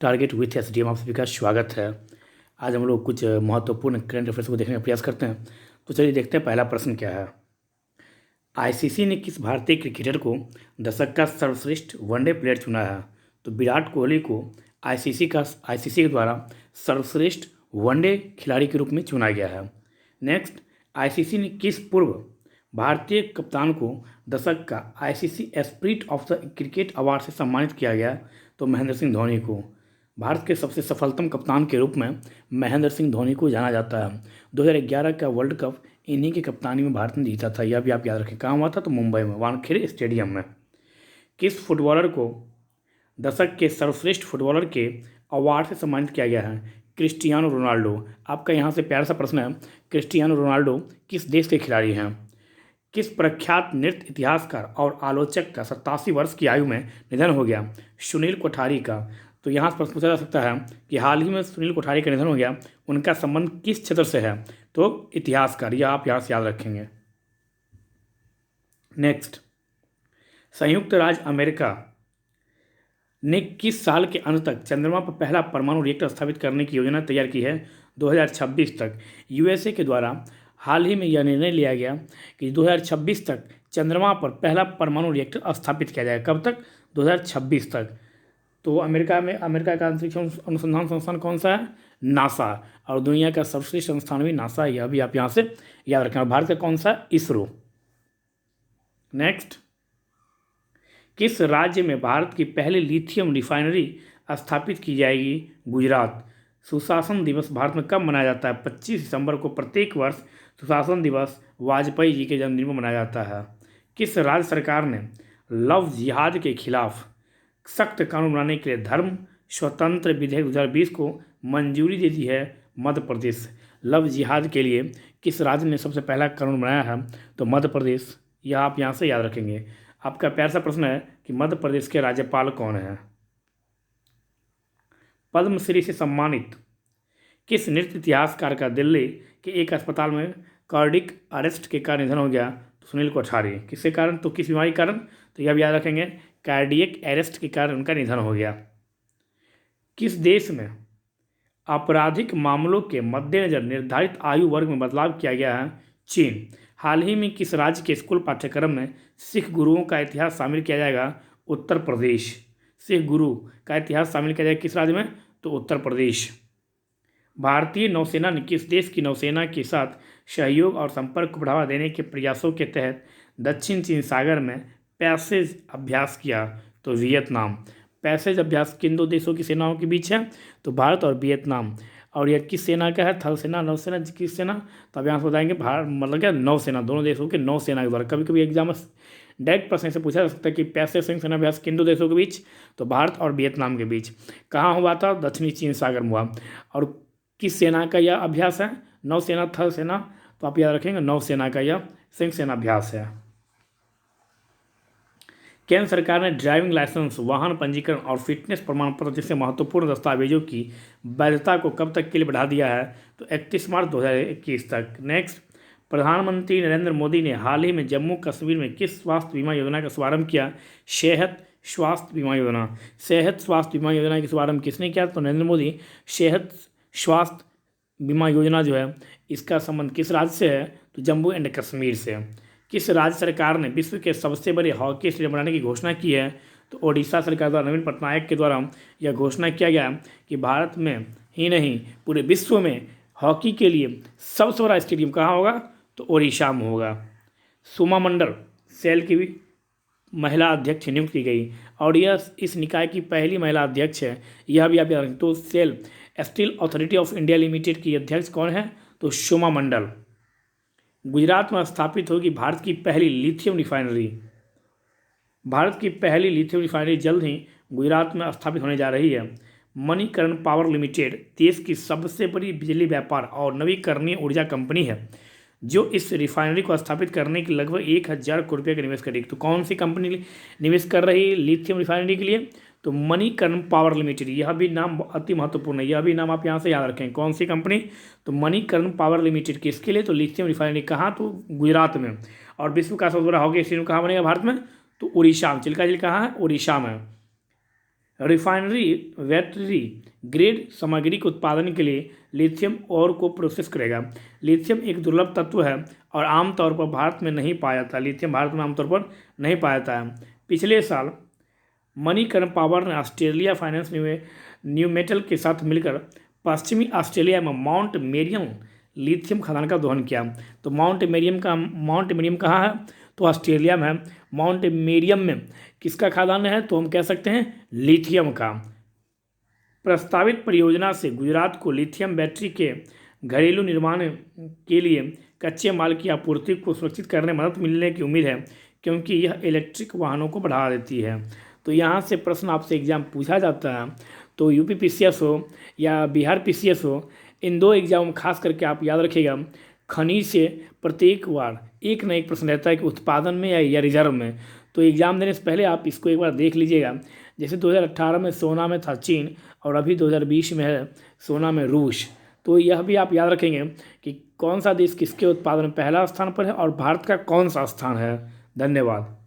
Target with SDM आप सभी का स्वागत है। आज हम लोग कुछ महत्वपूर्ण करंट अफेयर्स को देखने का प्रयास करते हैं। तो चलिए देखते हैं पहला प्रश्न क्या है। आईसीसी ने किस भारतीय क्रिकेटर को दशक का सर्वश्रेष्ठ वनडे प्लेयर चुना है? तो विराट कोहली को आईसीसी के द्वारा सर्वश्रेष्ठ वनडे खिलाड़ी के रूप में चुना गया है। नेक्स्ट, आईसीसी ने किस पूर्व भारतीय कप्तान को दशक का ICC Spirit of the cricket award से सम्मानित किया गया? तो महेंद्र सिंह धोनी को। भारत के सबसे सफलतम कप्तान के रूप में महेंद्र सिंह धोनी को जाना जाता है। 2011 का वर्ल्ड कप इन्हीं की कप्तानी में भारत ने जीता था। यह भी आप याद रखें। कहाँ हुआ था? तो मुंबई में, वानखेड़े स्टेडियम में। किस फुटबॉलर को दशक के सर्वश्रेष्ठ फुटबॉलर के अवार्ड से सम्मानित किया गया है? Cristiano Ronaldo. आपका यहाँ से प्यारा सा प्रश्न है, क्रिस्टियानो रोनाल्डो किस देश के खिलाड़ी हैं? किस प्रख्यात नृत्य इतिहासकार और आलोचक का 87 वर्ष की आयु में निधन हो गया? सुनील कोठारी का। तो यहाँ से प्रश्न पूछा जा सकता है कि हाल ही में सुनील कोठारी का निधन हो गया, उनका संबंध किस क्षेत्र से है? तो इतिहासकार। यह आप यहाँ से याद रखेंगे। नेक्स्ट, संयुक्त राज्य अमेरिका ने किस साल के अंत तक चंद्रमा पर पहला परमाणु रिएक्टर स्थापित करने की योजना तैयार की है? 2026 तक। यूएसए के द्वारा हाल ही में यह निर्णय लिया गया कि 2026 तक चंद्रमा पर पहला परमाणु रिएक्टर स्थापित किया जाएगा। कब तक? 2026 तक। तो अमेरिका का अंतरिक्ष अनुसंधान संस्थान कौन सा है? नासा। और दुनिया का सर्वश्रेष्ठ संस्थान भी नासा है। यह भी आप यहाँ से याद रखें। और भारत का कौन सा? इसरो। नेक्स्ट, किस राज्य में भारत की पहली लिथियम रिफाइनरी स्थापित की जाएगी? गुजरात। सुशासन दिवस भारत में कब मनाया जाता है? 25 दिसंबर को प्रत्येक वर्ष सुशासन दिवस वाजपेयी जी के जन्मदिन को मनाया जाता है। किस राज्य सरकार ने लव जिहाद के खिलाफ सख्त कानून बनाने के लिए धर्म स्वतंत्र विधेयक 2020 को मंजूरी दे दी है? मध्य प्रदेश। लव जिहाद के लिए किस राज्य ने सबसे पहला कानून बनाया है? तो मध्य प्रदेश। यह आप यहाँ से याद रखेंगे। आपका प्यारा सा प्रश्न है कि मध्य प्रदेश के राज्यपाल कौन है? पद्मश्री से सम्मानित किस नृत्य इतिहासकार का दिल्ली के एक अस्पताल में कार्डिक अरेस्ट के कारण निधन हो गया? तो सुनील कोठारी। किसके कारण? तो किस बीमारी के कारण? तो यह भी याद रखेंगे, कार्डियक अरेस्ट के कारण उनका निधन हो गया। किस देश में आपराधिक मामलों के मद्देनजर निर्धारित आयु वर्ग में बदलाव किया गया है? चीन। हाल ही में किस राज्य के स्कूल पाठ्यक्रम में सिख गुरुओं का इतिहास शामिल किया जाएगा? उत्तर प्रदेश। सिख गुरु का इतिहास शामिल किया जाएगा किस राज्य में? तो उत्तर प्रदेश। भारतीय नौसेना ने किस देश की नौसेना के साथ सहयोग और संपर्क को बढ़ावा देने के प्रयासों के तहत दक्षिण चीन सागर में पैसेज अभ्यास किया? तो वियतनाम। पैसेज अभ्यास किन दो देशों की सेनाओं के बीच है? तो भारत और वियतनाम। और यह किस सेना का है? थल सेना, नौसेना, किस सेना? तो अब यहाँ से बताएंगे भारत मतलब क्या? नौसेना। दोनों देशों के नौसेना के द्वारा। कभी कभी एग्जाम में डायरेक्ट प्रश्न से पूछा जा सकता है कि पैसिफिक संयुक्त सेनाभ्यास किन दो देशों के बीच? तो भारत और वियतनाम के बीच। कहाँ हुआ था? दक्षिणी चीन सागर में हुआ। और किस सेना का यह अभ्यास है? नौसेना, थल सेना। तो आप याद रखेंगे नौसेना का यह संयुक्त सेनाभ्यास है। केंद्र सरकार ने ड्राइविंग लाइसेंस, वाहन पंजीकरण और फिटनेस प्रमाण पत्र जैसे महत्वपूर्ण दस्तावेजों की वैधता को कब तक के लिए बढ़ा दिया है? तो 31 मार्च 2021 तक। नेक्स्ट, प्रधानमंत्री नरेंद्र मोदी ने हाल ही में जम्मू कश्मीर में किस स्वास्थ्य बीमा योजना का शुभारंभ किया? सेहत स्वास्थ्य बीमा योजना। सेहत स्वास्थ्य बीमा योजना का शुभारंभ किसने किया? तो नरेंद्र मोदी। सेहत स्वास्थ्य बीमा योजना जो है इसका संबंध किस राज्य से है? तो जम्मू एंड कश्मीर से। किस राज्य सरकार ने विश्व के सबसे बड़े हॉकी स्टेडियम बनाने की घोषणा की है? तो ओडिशा सरकार द्वारा नवीन पटनायक के द्वारा यह घोषणा किया गया कि भारत में ही नहीं पूरे विश्व में हॉकी के लिए सबसे बड़ा स्टेडियम कहाँ होगा? तो ओडिशा में होगा। सुमा मंडल सेल की भी महिला अध्यक्ष नियुक्त की गई और यह इस निकाय की पहली महिला अध्यक्ष है। यह भी आप याद रखें। तो SAIL steel authority of India limited की अध्यक्ष कौन है? तो सुमा मंडल। गुजरात में स्थापित होगी भारत की पहली लिथियम रिफाइनरी। भारत की पहली लिथियम रिफाइनरी जल्द ही गुजरात में स्थापित होने जा रही है। मणिकरण पावर लिमिटेड देश की सबसे बड़ी बिजली व्यापार और नवीकरणीय ऊर्जा कंपनी है जो इस रिफाइनरी को स्थापित करने के लगभग 1000 करोड़ रुपये का निवेश करेगी। तो कौन सी कंपनी निवेश कर रही है लिथियम रिफाइनरी के लिए? तो मणिकर्ण पावर लिमिटेड। यह भी नाम अति महत्वपूर्ण है। यह भी नाम आप यहाँ से याद रखें। कौन सी कंपनी? तो मणिकर्ण पावर लिमिटेड। किसके लिए? तो लिथियम रिफाइनरी। कहाँ? तो गुजरात में। और विश्व का सबसे बड़ा हॉकी स्टेडियम कहाँ बनेगा भारत में? तो उड़ीसा में। चिल्का झील कहाँ है? उड़ीसा में। रिफाइनरी बैटरी ग्रेड सामग्री के उत्पादन के लिए लिथियम और को प्रोसेस करेगा। लिथियम एक दुर्लभ तत्व है और आमतौर पर भारत में नहीं पाया जाता। लिथियम भारत में आमतौर पर नहीं पाया जाता है। पिछले साल मणिकर्ण पावर ने ऑस्ट्रेलिया फाइनेंस न्यू मेटल के साथ मिलकर पश्चिमी ऑस्ट्रेलिया में माउंट मेरियम लिथियम खदान का दोहन किया। तो माउंट मेरियम कहाँ है? तो ऑस्ट्रेलिया में है। माउंट मेरियम में किसका खदान है? तो हम कह सकते हैं लिथियम का। प्रस्तावित परियोजना से गुजरात को लिथियम बैटरी के घरेलू निर्माण के लिए कच्चे माल की आपूर्ति को सुरक्षित करने में मदद मिलने की उम्मीद है, क्योंकि यह इलेक्ट्रिक वाहनों को बढ़ावा देती है। तो यहाँ से प्रश्न आपसे एग्जाम पूछा जाता है। तो यूपी पीसीएस हो या बिहार पीसीएस हो, इन दो एग्जाम खास करके आप याद रखिएगा। खनिज से प्रत्येक बार एक न एक प्रश्न रहता है कि उत्पादन में या रिजर्व में। तो एग्ज़ाम देने से पहले आप इसको एक बार देख लीजिएगा। जैसे 2018 में सोना में था चीन और अभी 2020 में है सोना में रूस। तो यह भी आप याद रखेंगे कि कौन सा देश किसके उत्पादन में पहला स्थान पर है और भारत का कौन सा स्थान है। धन्यवाद।